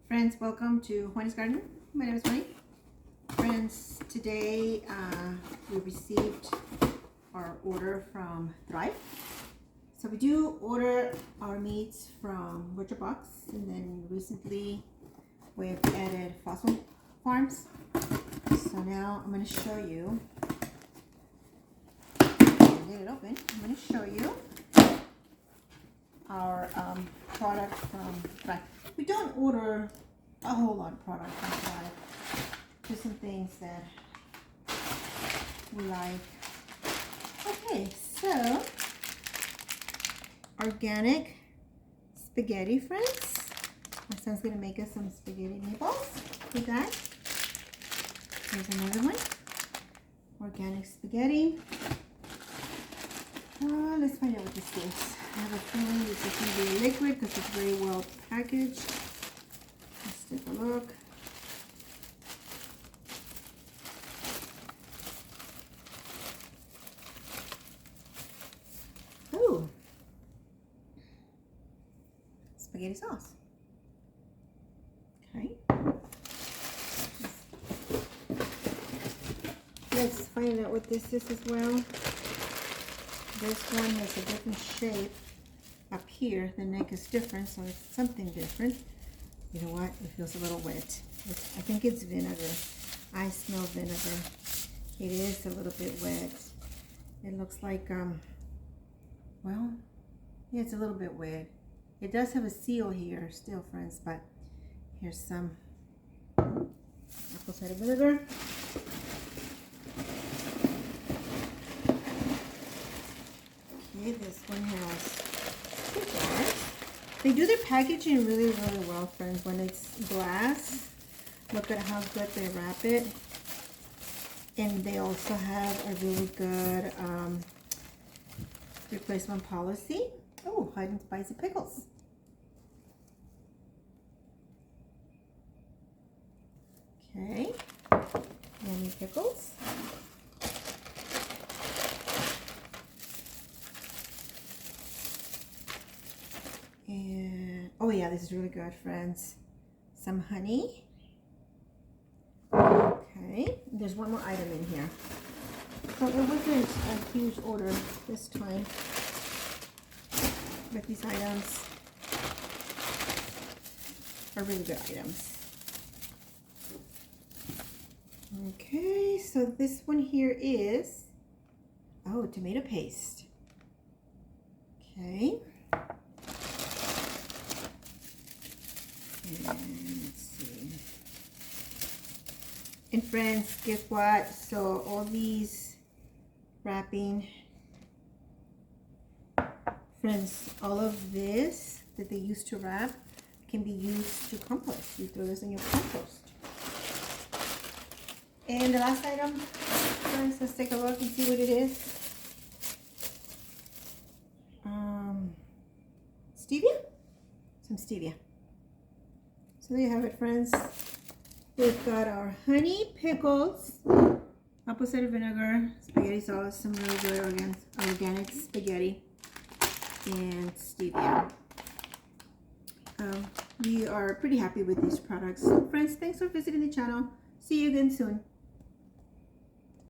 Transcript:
Friends, welcome to Juani's Garden. My name is Juani. Friends, today we received our order from Thrive. So we do order our meats from Butcher Box, and then recently we've added Fossil Farms. So now I'm going to show you. Get it open. I'm going to show you our product from Thrive. We don't order a whole lot of product from Thrive. Just some things that we like. Okay, so organic spaghetti, friends. My son's gonna make us some spaghetti meatballs with that. Here's another one. Organic spaghetti. Let's find out what this is. I have a feeling this is going to be a liquid because it's very well packaged. Let's take a look. Oh, spaghetti sauce. Okay. Let's find out what this is as well. This one has a different shape up here. The neck is different, so it's something different. You know what? It feels a little wet. I think it's vinegar. I smell vinegar. It is a little bit wet. It looks like, well, yeah, it's a little bit wet. It does have a seal here still, friends, but here's some apple cider vinegar. Okay, this one has 2 jars. They do their packaging really, really well, friends. When it's glass, look at how good they wrap it. And they also have a really good replacement policy. Oh, hot and spicy pickles. Okay, yummy pickles. And oh yeah, this is really good, friends. Some honey. Okay, there's one more item in here. So it wasn't a huge order this time, but these items are really good items. Okay, so this one here is, oh, tomato paste. Okay. And let's see. And friends, guess what? So all these wrapping, friends, all of this that they used to wrap can be used to compost. You throw this in your compost. And the last item, friends, let's take a look and see what it is. Stevia? Some stevia. So there you have it, friends. We've got our honey, pickles, apple cider vinegar, spaghetti sauce, some really good organic spaghetti, and stevia. We are pretty happy with these products. Friends, thanks for visiting the channel. See you again soon.